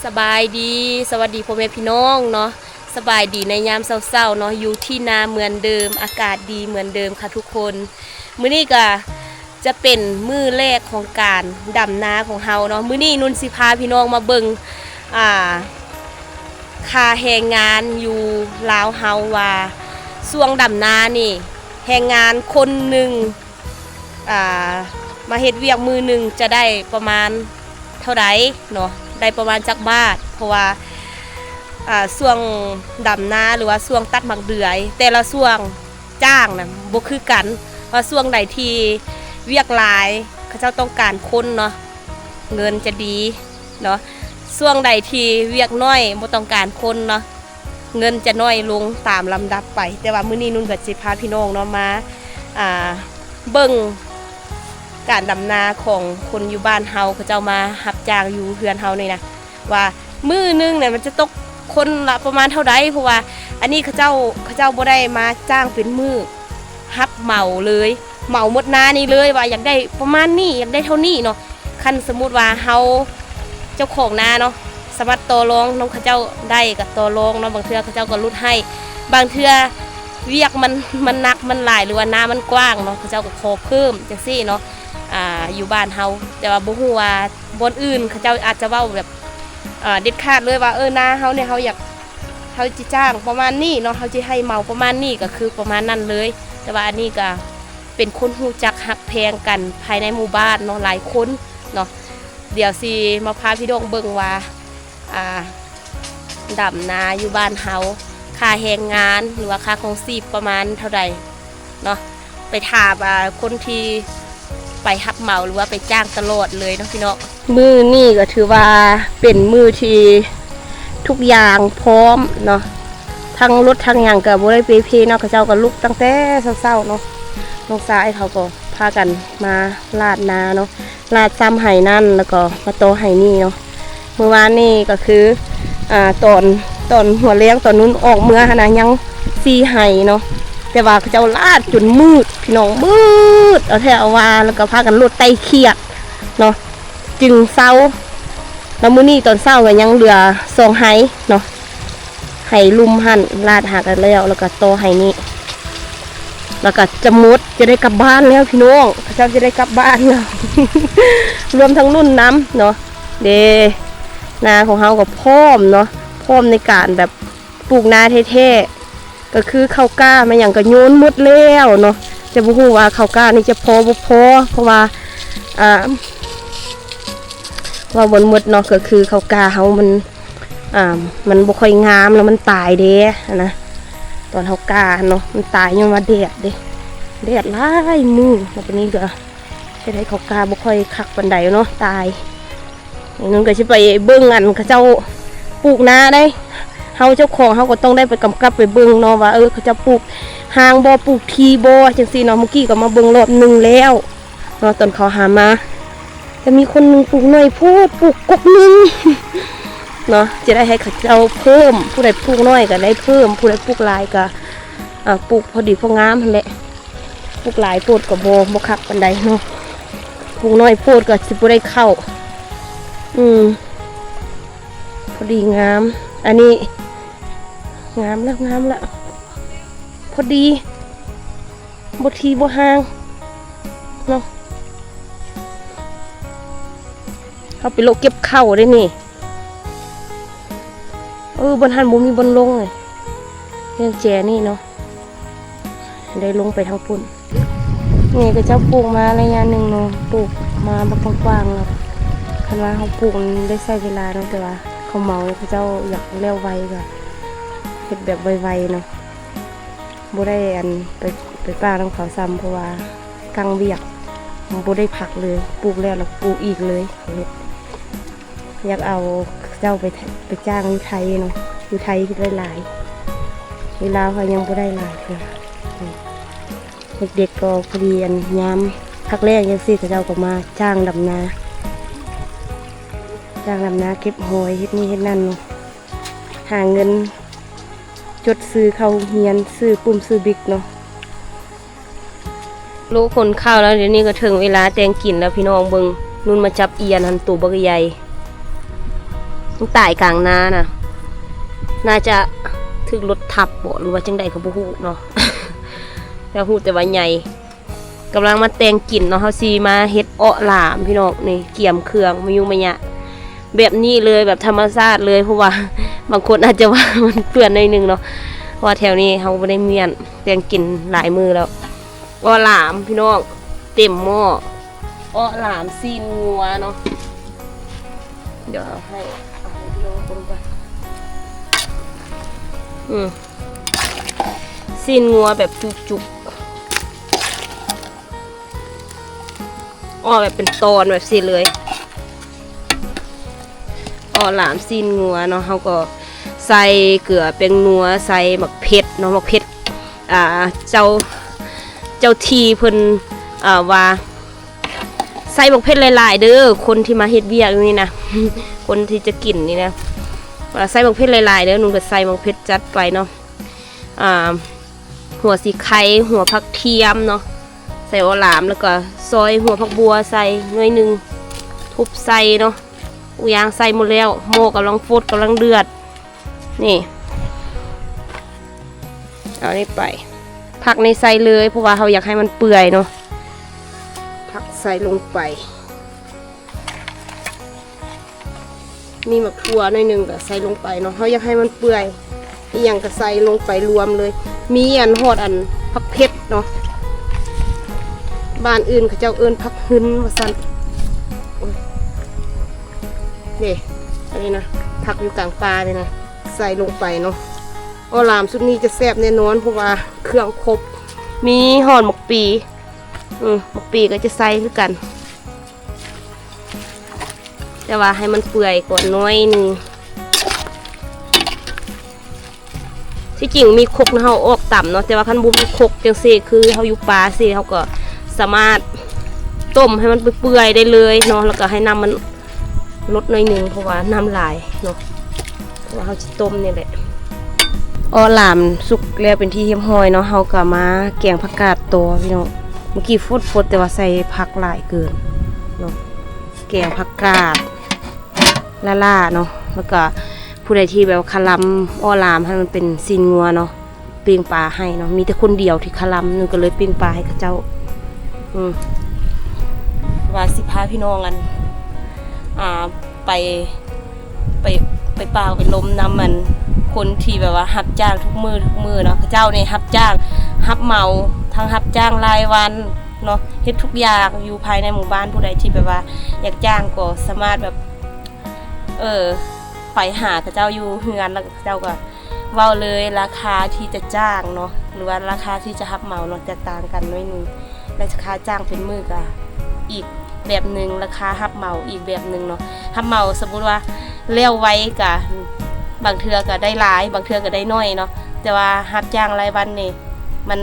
สบายดีสวัสดีพ่อแม่พี่น้องเนาะสบายดีในยามเศร้าๆเนาะอยู่ที่นาเหมือนเดิมอากาศดีเหมือนเดิมค่ะทุกคนมื้อนี้ก็จะเป็นมื้อแรกของการดำนาของเฮาเนาะมื้อนี้นุ่นสิพาพี่น้องมาเบิ่งค่าแรงงานอยู่ลาวเฮาว่าช่วงดำนานี่แรงงานคนหนึ่งมาเฮ็ดเวียกมือหนึ่งจะได้ประมาณเท่าไหร่เนาะได้ประมาณจักบาทเพราะว่าช่วงดำนาหรือว่าช่วงตัดหมักเดือยแต่ละช่วงจ้างนะบ่คือกันว่าช่วงใดที่เวียกหลายเขาเจ้าต้องการคนเนาะเงินจะดีเนาะช่วงใดที่เวียกน้อยบ่ต้องการคนเนาะเงินจะน้อยลงตามลำดับไปแต่ว่ามื้อนี้นุ่นก็สิพาพี่น้องเนาะมาเบิ่งการดำนาของคนอยู่บ้านเฮาเขาเจ้ามารับจ้างอยู่เฮือนเฮานี่นะว่ามื้อนึงเนี่ยมันจะตกคนละประมาณเท่าใดเพราะว่าอันนี้เขาเจ้าบ่ได้มาจ้างเป็นมื้อรับเหมาเลยเหมาหมดนานี่เลยว่าอยากได้ประมาณนี้อยากได้เท่านี้เนาะคันสมมุติว่าเฮาเจ้าของนาเนาะสามารถต่อรองน้องเขาเจ้าได้กับต่อรองเนาะบางเทื่อเขาเจ้าก็ลดให้บางเทื่อเวียกมันหนักมันหลายหรือว่านามันกว้างเนาะเขาเจ้าก็ขอเพิ่มจังซี่เนาะอยู่บ้านเฮาแต่ว่าบ่ฮู้ว่าบนอื่นเขาเจ้าอาจจะเว้าแบบเด็ดขาดเลยว่านาเฮาเนี่ยเฮาอยากเฮาสิจ้างประมาณนี้เนาะเฮาสิให้เหมาประมาณนี้ก็คือประมาณนั้นเลยแต่ว่าอันนี้ก็เป็นคนฮู้จักฮักแพงกันภายในหมู่บ้านเนาะหลายคนเนาะเดี๋ยวสิมาพาพี่น้องเบิ่งว่าดำนาอยู่บ้านเฮาค่าแรงงานหรือว่าค่าของชีพประมาณเท่าใดเนาะไปถามคนที่ไปรับเหมาหรือว่าไปจ้างตลอดเลยเนาะพี่น้องมือนี่ก็ถือว่าเป็นมือที่ทุกอย่างพร้อมเนาะทั้งรถทั้งอย่างกับบริเวณเพเนาะเขาเจ้าก็ลุกตั้งแต่เช้าๆเนาะน้องสายเขาก็พากันมาลาดนาเนาะลาดซ้ำไห่นั่นแล้วก็มาโตไห่นี่เนาะเมื่อวานนี่ก็คือตอนหัวเลี้ยงตอนนู้นออกเมื่อนะยังซีไห่เนาะแต่ว่าเขาเจ้าลาดจนมืดพี่น้องมืดเอาแถวว่าแล้วก็พากันลดไตเขียดเนาะจึงเศร้าแล้วมื้อนี้ตอนเศร้าก็ยังเหลือ2ไห่เนาะไห่ลุ่มหั่นลาดหากันแล้วก็โตไห่นี้แล้วก็จะมุดจะได้กลับบ้านแล้วพี่น้องเขาเจ้าจะได้กลับบ้านแล้ว รวมทั้งนุ่นน้ำเนาะเดนาของเฮาก็พร้อมเนาะพร้อมในการแบบปลูกนาแท้ๆก็คือข้าวกล้ามาอย่างก็โยนหมดแล้วเนาะจะบ่ฮู้ว่าข้าวกล้านี่จะพอบ่พอเพราะว่าว่าบนหมดเนาะก็คือข้าวกล้าเฮามันบ่ค่อยงามแล้วมันตายเด้นะตอนข้าวกล้าเนาะมันตายย้อนว่าแดดเด้แดดหลายมื้อแล้ววันนี้ก็จะได้ข้าวกล้าบ่ค่อยคักปานใดเนาะตายอย่างนั้นก็สิไปเบิ่งอันเขาเจ้าปลูกนาได้เฮาเจ้าของเฮาก็ต้องได้ไปกำกับไปเบิ่งเนาะว่าเขาจะปลูกหางบ่ปลูกทีบ่จังซี่เนาะเมื่อกี้ก็มาเบิ่งรอบนึงแล้วเนาะตอนเขาหามาจะมีคนนึงปลูกหน่อยพูดปลูกกบนึงเนาะจะได้ให้เขาเจ้าเพิ่มผู้ใดปลูกน้อยก็ได้เพิ่มผู้ใดปลูกหลายก็ปลูกพอดีพองามนั่นแหละปลูกหลายโพดก็บ่คักปานใดเนาะปลูกน้อยโพดก็สิบ่ได้เข้าพอดีงามอันนี้งามแล้วพอดีบ่ทีบ่ห่างเนาะเขาไปโลกเก็บเข้าได้นี่บนหันบ่มีบนลงเลยเรื่องแจนี่เนาะได้ลงไปทางปุ่นนี่ก็เจ้าปลูกมาระยะหนึ่งเนาะปลูกมาบักกว้างๆเนาะคันว่าเขาปลูกได้ใช้เวลาเนาะแต่ว่าเขาเมาเขาเจ้าอยากเลี้ยวไวก็เฮ็ดแบบไวๆเนาะบ่ได้ไปป้าน้ำเขาซ้ำเพราะว่ากังเวียกบ่ได้ผักเลยปลูกแล้วปลูกอีกเลยอยากเอาเจ้าไปจ้างอยู่ไทยเนาะอยู่ไทยได้หลายเวลาเขายังบ่ได้หลายเลยเด็กๆก็พอดียามพักแรกยังสิเจ้าก็มาจ้างดำนาเก็บหอยเฮ็ดนี่เฮ็ดนั่นเนาะหาเงินจดซื้อเข้าเฮียนซื้อปุ่มซื้อบิ๊กเนาะลูกคนข้าวแล้วเดี๋ยวนี้ก็ถึงเวลาแตงกินแล้วพี่น้องเบิ่งนุ่นมาจับเอียนหันตัวบักใหญ่ มันตายกลางนาน่ะน่าจะถึงรถทับบ่หรือว่าจังใดก็บ่ฮู้เนาะ แล้วฮู้แต่ว่าใหญ่กำลังมาแต่งกลิ่นเนาะเฮาสิมาเฮ็ดอ้อหลามพี่น้องนี่เกี่ยมเครื่องมายุ่งมายะแบบนี้เลยแบบธรรมชาติเลยเพราะว่า บางคนอาจจะว่ามันเปื้อนหน่อยนึงเนาะเพราะว่าแถวนี้เฮาบ่ได้เมียนแต่งกลิ่นหลายมือแล้วอ้อหลามพี่น้องเต็มหม้ออ้อหลามซีนงัวเนาะเดี๋ยวเอาให้พี่น้องคนก่อนซีนงัวแบบจุกอ้อแบบเป็นตอนแบบซีเลยอ้อหลามซีนงัวเนาะเขาก็ใส่เกลือเป็นนัวใส่หมักเผ็ดเนาะหมักเผ็ดเจ้าทีเพิ่นว่าใส่หมักเผ็ดหลายๆเด้อคนที่มาเฮ็ดเวียกนี่นะ คนที่จะกินนี่นะใส่หมักเผ็ดหลายๆเด้อหนูก็ใส่หมักเผ็ดจัดไปเนาะหัวสีไข่หัวผักเทียมเนาะใส่อ้อหลามแล้วก็ซอยหัวผักบัวใส่หน่อยนึงทุบใส่เนาะอุยางใส่หมดแล้วโม่กำลังฟดกำลังเดือดนี่เอานี่ไปผักในใส่เลยเพราะว่าเราอยากให้มันเปื่อยเนาะผักใส่ลงไปมีหมักถั่วหน่อยนึงก็ใส่ลงไปเนาะเราอยากให้มันเปื่อยอีกอย่างก็ใส่ลงไปรวมเลยมีอันหอดอันผักเผ็ดเนาะบ้านอื่นเขาเจ้าเอิ้นผักหึนว่าซั่นนี่อันนี้นะผักอยู่กลางปลาเลยนะใส่ลงไปเนาะอ้อหลามชุดนี้จะแซ่บแน่นอนเพราะว่าเครื่องครบมีห่อหมกปีหมกปีก็จะใส่คือกันแต่ว่าให้มันเปื่อยก่อนน้อยนึงที่จริงมีครกนะเขาออกต่ำเนาะแต่ว่าขั้นบุมีครกจังซี่คือเขาอยู่ปลาสิเขาก็สามารถต้มให้มันเปื่อยได้เลยเนาะแล้วก็ให้น้ำมันลดหน่อยนึงเพราะว่าน้ำลายเนาะเพราะว่าเขาจะต้มนี่แหละอ้อหลามสุกแล้วเป็นที่เรียบร้อยเนาะเขาก็มาแกงผักกาดตัวพี่น้องเมื่อกี้ฟดแต่ว่าใส่ผักหลายเกินเนาะแกงผักกาดล่าเนาะแล้วก็ผู้ใดที่แบบคลำอ้อหลามให้มันเป็นซีนงัวเนาะปิ้งปลาให้เนาะมีแต่คนเดียวที่คลำนึงก็เลยปิ้งปลาให้เขาเจ้าว่าสิพาพี่น้องกันไปป่าไปลมน้ำมันคนที่แบบว่ารับจ้างทุกมือเนาะเขาเจ้าเนี่ยรับจ้างรับเหมาทั้งรับจ้างรายวันเนาะเฮ็ดทุกอย่างอยู่ภายในหมู่บ้านผู้ใดที่แบบว่าอยากจ้างก็สามารถแบบไปหาเขาเจ้าอยู่เฮือนแล้วเขาเจ้าก็เว้าเลยราคาที่จะจ้างเนาะหรือว่าราคาที่จะรับเหมาเนาะแตกต่างกันน้อยนึงราคาจ้างเป็นมือก็อีกแบบหนึ่งราคารับเหมาอีกแบบหนึ่งเนาะรับเหมาสมมุติว่าเลี้ยวไว้กะบางเทื่อก็ได้หลายบางเทื่อก็ได้น้อยเนาะแต่ว่ารับจ้างรายวันนี่มัน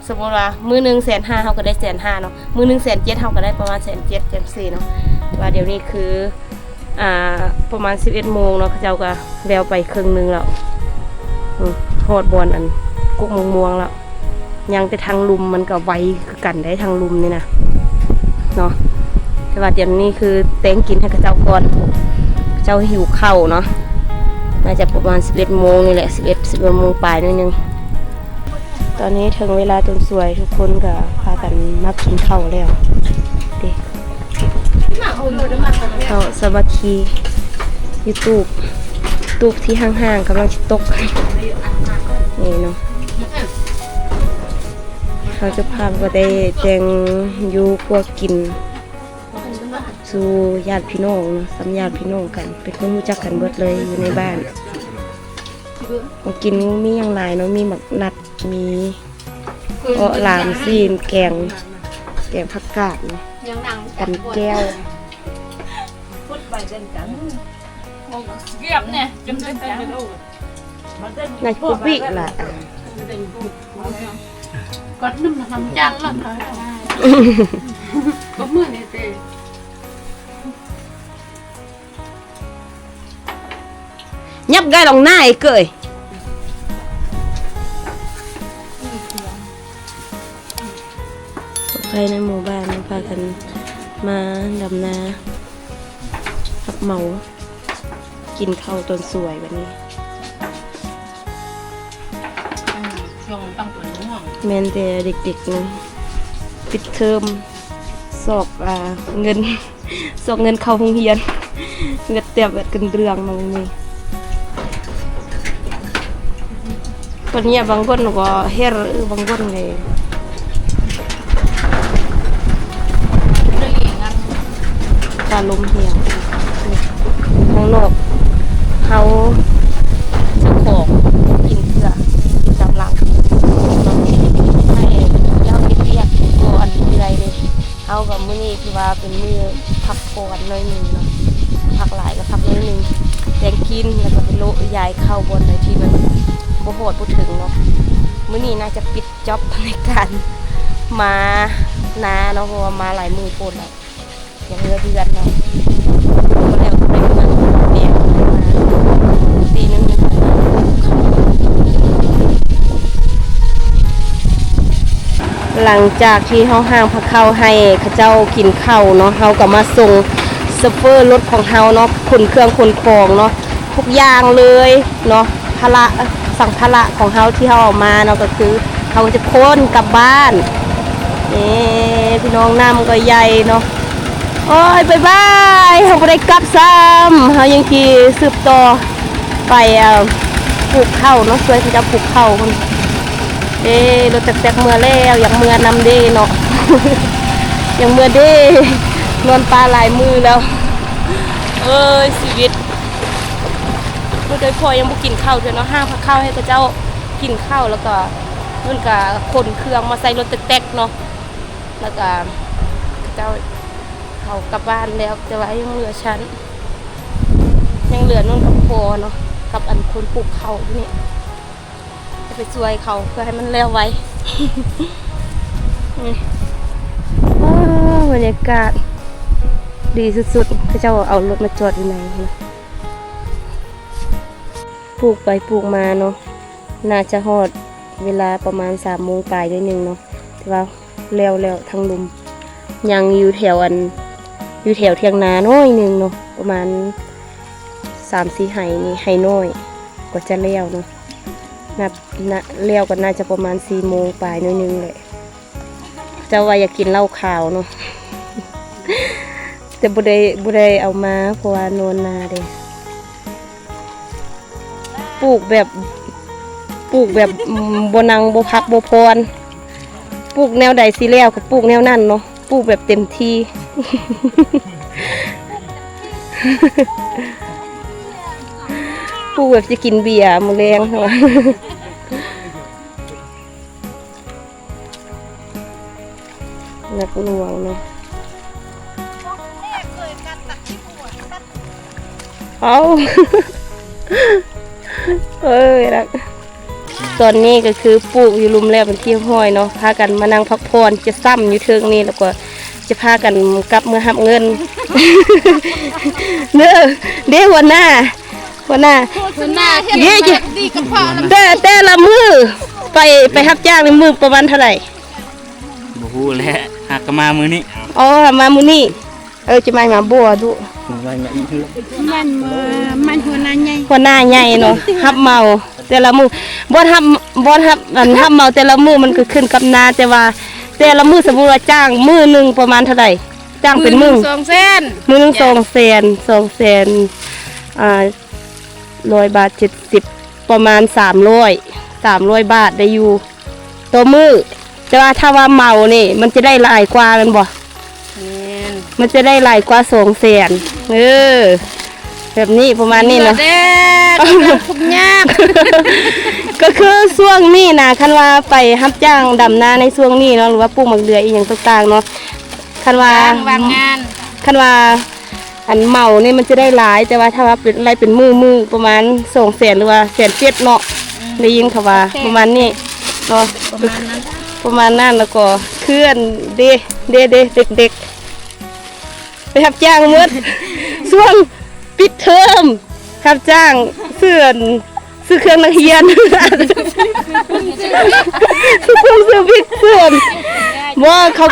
สมมุติว่ามื้อนึง150,000เฮาก็ได้150,000เนาะมื้อนึง170,000เฮาก็ได้ประมาณ170,000จังซี่เนาะว่าเดี๋ยวนี้คือประมาณ 11 โมงเนาะเขาเจ้าก็แล้วไปครึ่งนึงแล้วฮอดบอนอันกุกม่วงแล้วยังแต่ทางลุมมันก็ไวคือกันได้ทางลุมนี่นะเนาะแต่ว่าเดี๋ยวนี้คือเต้งกินให้กระเจ้าก่อนเจ้าหิวข้าวเนาะน่าจะประมาณ 11 โมงนี่แหละ11 โมงปลายนิดนึงตอนนี้ถึงเวลาจนสวยทุกคนก็พากันมากินข้าวแล้วดิข้าวสามัคคียูทูบที่ห่างๆกำลังจะตกนี่เนาะเขาจะพาไปได้แจงอยู่พวกกินสู่ญาติพี่น้องเนาะสัมญาติพี่น้องกันเป็นคนรู้จักกันเบิดเลยอยู่ในบ้านของกินมีอย่างไรเนาะมีหมักนัดมีอ้อหลามซีนแกงผักกาดเนาะกันแก้วนายปุ๊บอีกล่ะก็นึ่งทำจังละก็มือเนี่ยเต้ยับไก่ลงหน้าไอ้เกยใครในหมู่บ้านพากันมาดำนารับเหมา กินข้าวต้นสวยวันนี้ ช่วงตั้งตัวง่วง แม่นแต่เด็กๆนี่ปิดเทอมสอบเงิน สอบเงินเข้าโรงเรียนเงินเต็มกันเรื่องมานี่ตอนนี้บางคนก็เฮ็ดบางคนเลย เรื่องอย่างนั้น การลมเหี่ยวข้างนอกเขาจะของกินเพื่อจำหลังให้เล่าเรียกก่อนอะไรเลยเอากับมื้อนี้คือว่าเป็นมื้อพักผ่อนหน่อยหนึงเนาะพักหลายก็พักน้อยหนึงแตงกินแล้วก็เป็นโลยายเข้าบนในที่มันบ่โหดบ่ถึงเนาะมื้อนี้น่าจะปิดจ็อบในการมานาเนาะเพราะว่ามาหลายมื้อโพดแล้วอย่างเพื่อนเนาะก็แล้วก็ไปเมืองเปียกมาตีนึงหลังจากที่เฮาห้างพระเข้าให้เขาเจ้ากินข้าวเนาะเฮาก็มาส่งซัฟเฟอร์รถของเฮาเนาะขนเครื่องขนของเนาะทุกอย่างเลยเนาะภาระสังภาระของเฮาที่เฮาเอามาเนาะก็คือเฮาจะค้นกลับบ้านนี่พี่น้องน้ำก็ใหญ่เนาะโอ้ยบายบายเฮาบ่ได้กลับซ้ำเฮายังขี่สืบต่อไปปลูกข้าวเนาะช่วยเขาเจ้าปลูกข้าวคนรถแตกๆเมื่อแล้วอย่างเมื่อนำเด้เนาะ อย่างเมื่อเด้นอนปลาหลายมือแล้วเอ้ยชีวิตบ่ได้พอยังบ่กินข้าวเถอะเนาะห้างพักข้าวให้เขาเจ้ากินข้าวแล้วก็เพิ่นก็ขนเครื่องมาใส่รถแตกๆเนาะแล้วก็เขาเจ้าเขากลับบ้านแล้วแต่ว่ายังเหลือฉันยังเหลือนุ่นกับพอเนาะกับอันคนปลูกข้าวที่นี่จะไปช่วยเขาเพื่อให้มันแล้วไว้ นี่บรรยากาศดีสุดๆเขาเจ้าเอารถมาจอดอยู่ไหนนะปลูกไปปลูกมาเนาะน่าจะฮอดเวลาประมาณ3 โมงปลายด้วยนึงเนาะแต่ว่าแล้วทั้งลุมยังอยู่แถวอยู่แถวเทียงนาน้อยนึงเนาะประมาณ3-4 ไห่นี่ไห่น้อยก็จะแล้วเนาะนับแล้วก็น่าจะประมาณ4 โมงปลายนิดนึงเลยจะว่าอยากกินเหล้าขาวเนาะ แต่บ่ได้เอามาเพราะว่าโนนนาเด้ปลูกแบบบ่นังบ่พักบ่พรปลูกแนวใดสิแล้วก็ปลูกแนวนั้นเนาะปลูกแบบเต็มที่ ปลูกแบบจะกินเบียร์มื้อแรงเนาะ นักหน่วงเนาะเอา เอ้ยรักตอนนี้ก็คือปลูกอยู่ลุมแล้วเป็นที่ห้อยเนาะพากันมานั่งพักผ่อนจะซ้ำอยู่เทิงนี่แล้วก็จะพากันกลับเมื่อหับเงิน เด้หัวหน้าเด้ดีกับพ่อแต่ละมือไปรับจ้างในมือประมาณเท่าไหร่บ่ฮู้แหละหากก็มามื้อนี้ อ๋อมามื้อนี้จะมาบัวดูมันหัวหน้าใหญ่ หัวหน้าใหญ่เนาะฮับเมาแต่ละมือบ่ฮับฮับเมาแต่ละมือมันก็ขึ้นกับนาแต่ว่าแต่ละมือสมมุติว่าจ้างมือนึงประมาณเท่าไหร่จ้างเป็นมือ200,000มือนึง200,000 100 บาท70ประมาณ300 บาทได้อยู่ต่อมือแต่ว่าถ้าว่าเมานี่มันจะได้หลายกว่ากันบ่มันจะได้หลายกว่า200,000แบบนี้ประมาณนี้เนาะทุกยาก ก็คือช่วงนี้นะคันว่าไปรับจ้างดำนาในช่วงนี้เนาะหรือว่าปลูกมะเดื่ออีหยังต่างๆเนาะคันว่าวางงานคันว่าอันเมานี่มันจะได้หลายแต่ว่าถ้าว่าเป็นอะไรเป็นมือประมาณ200,000หรือว่า170,000เนาะได้ยินเขาว่าประมาณนี้เนาะประมาณนั้นแล้วก็เคลื่อนเด็กไปรับจ้างหมด ช่วงปิดเทอมรับจ้างซื้อเครื่องนักเรียน ซื้อพริกเสื่อมว่าเขา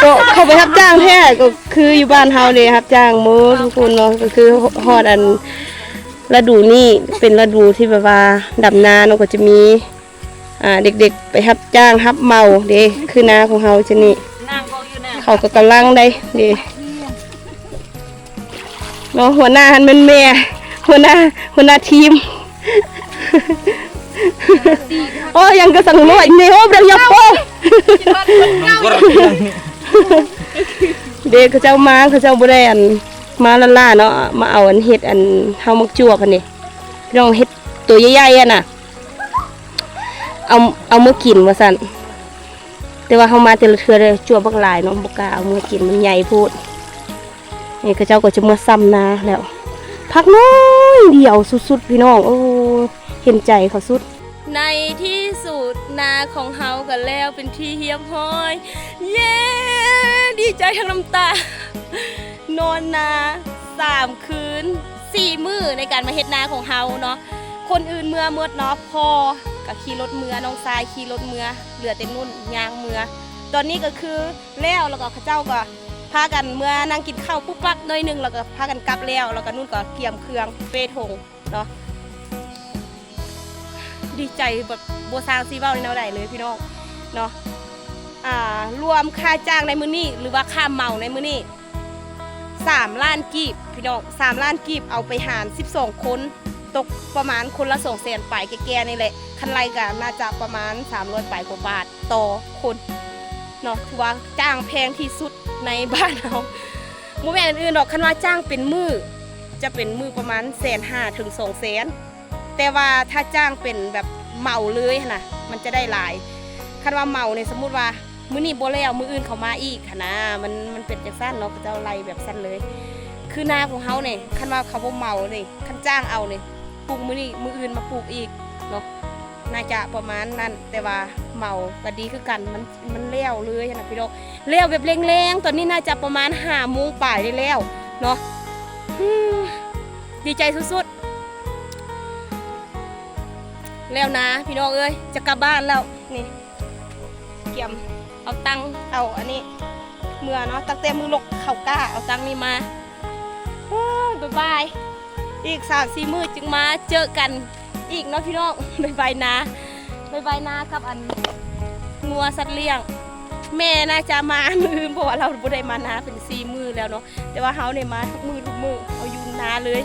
ไปรับจ้างแท้ก็คืออยู่บ้านเฮาเลยรับจ้างหมดทุกคนเนาะก็คือฮอดอัน ฤดูนี้เป็นฤดูที่แบบว่าดำนาเนาะก็จะมีเด็กๆไปรับจ้างรับเมาเด้คือนาของเฮาจะนี่ นางบอกอยู่น่ะ เขาก็กำลังได้เด้เนาะหัวหน้าหันเป็นแม่หัวหน้าทีม โอ้ยังก็สั่งรวยนี่โอ้เบลยาโปเด็กเขาเจ้ามาเขาเจ้าบ่ได้อันมาล่าเนาะมาเอาอันเฮ็ดอันเฮามักจวกอันนี้พี่น้องเฮ็ดตัวใหญ่ๆอ่ะน่ะเอามื้อกินว่าซั่นแต่ว่าเฮามาแต่ละเทื่อเลยจวกบักหลายเนาะบ่กล้าเอามื้อกินมันใหญ่โพดนี่เขาเจ้าก็จะมาซ้ำนาแล้วพักน้อยเดียวสุดๆพี่น้องโอ้เห็นใจเขาสุดในที่สุดนาของเฮากันแล้วเป็นที่เฮียบห้อยเย้ดีใจทั้งน้ำตานอนนา3 คืน 4 มื้อในการมาเฮ็ดนาของเฮาเนาะคนอื่นเมื่อเนาะพอกับขี่รถเมื่อน้องทรายขี่รถเมื่อเหลือแต่นุ่นยางเมื่อตอนนี้ก็คือแล้วก็เขาเจ้าก็พากันเมื่อนั่งกินข้าวปุ๊บปั๊บหน่อยนึงแล้วก็พากันกลับแล้วก็นุ่นก็เกี่ยมเครื่องเปทงเนาะดีใจแบบบัวซางซีเบ้าในแนวใดเลยพี่น้องเนาะรวมค่าจ้างในมื้อนี้หรือว่าค่าเมาในมื้อนี้3 ล้านกีบพี่น้อง3 ล้านกีบเอาไปหาร12 คนตกประมาณคนละ200,000ไปแก่ๆนี่แหละคันไรก็น่าจะประมาณ300ไปกว่าบาทต่อคนเนาะถือว่าจ้างแพงที่สุดในบ้านเราโมแม่นอื่นๆดอกคันว่าจ้างเป็นมื้อจะเป็นมื้อประมาณ150,000 ถึง 200,000แต่ว่าถ้าจ้างเป็นแบบเมาเลยนะมันจะได้หลายคันว่าเมาเนี่ยสมมุติว่ามื้อนี้บ่แล้วมื้ออื่นเขามาอีกนะมันเป็นจังซั่นเนาะเขาจะไล่แบบซั่นเลยคือนาของเฮาเนี่ยคันว่าเขาบ่เมาเนี่ยคันจ้างเอาเนี่ยปลูกมื้อนี้มื้ออื่นมาปลูกอีกเนาะน่าจะประมาณนั้นแต่ว่าเมาก็ดีคือกันมันแล้วเลยนะพี่น้องแล้วแบบแรงๆตอนนี้น่าจะประมาณ5 โมงป่ายได้แล้วเนาะดีใจสุดๆแล้วนะพี่น้องเอ้ยจะกลับบ้านแล้วนี่เกี่ยมเอาตังเอาอันนี้เมื่อเนาะตั้งแต่มือลกเข่าก้าเอาตังนี้มาบ๊ายบายอีก3-4 มื้อจึงมาเจอกันอีกเนาะพี่น้องบ๊ายบายนะบ๊ายบายนะครับอันงัวสัตว์เลี้ยงแม่น่าจะมามือเพราะว่าเราบ่ได้มานาเป็น4 มื้อแล้วเนาะแต่ว่าเฮาเนี่ยมาทุกมื้อเอาอยู่นาเลย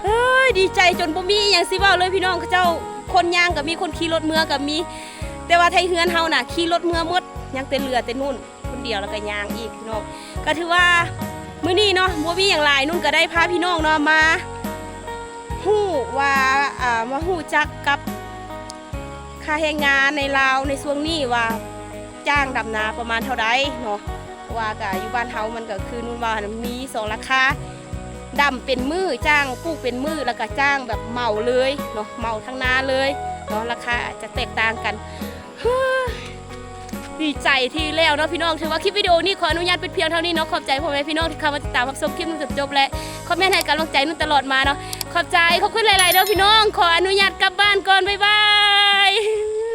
เฮ้ยดีใจจนบ่มีอย่างสิเว้าเลยพี่น้องเขาเจ้าคนย่างกับมีคนขี่รถเมื่อกับมีแต่ว่าไทยเฮือนเฮาน่ะขี่รถเมื่อหมดยังแต่เรือแต่นุ่นคนเดียวแล้วก็ย่างอีกพี่น้องก็ถือว่ามื้อนี้เนาะบ่มีอย่างหลายนุ่นก็ได้พาพี่น้องเนาะมาฮู้ว่ามาฮู้จักกับค่าแรงงานในลาวในช่วงนี้ว่าจ้างดำนาประมาณเท่าใดเนาะว่าก็อยู่บ้านเฮามันก็คือนุ่นว่ามี2 ราคาดำเป็นมือจ้างปลูกเป็นมือแล้วก็จ้างแบบเมาเลยเนาะเมาทั้งนาเลยเนาะราคาจะแตกต่างกันดีใจที่แล้วเนาะพี่น้องถือว่าคลิปวิดีโอนี้ขออนุญาตเป็นเพียงเท่านี้เนาะขอบใจพ่อแม่พี่น้องที่เข้ามาติดตามรับชมคลิปจนจบและคอมเมนต์ให้กำลังใจนุ่นตลอดมาเนาะขอบใจขอบคุณหลายๆเด้อพี่น้องขออนุญาตกลับบ้านก่อนบ๊ายบาย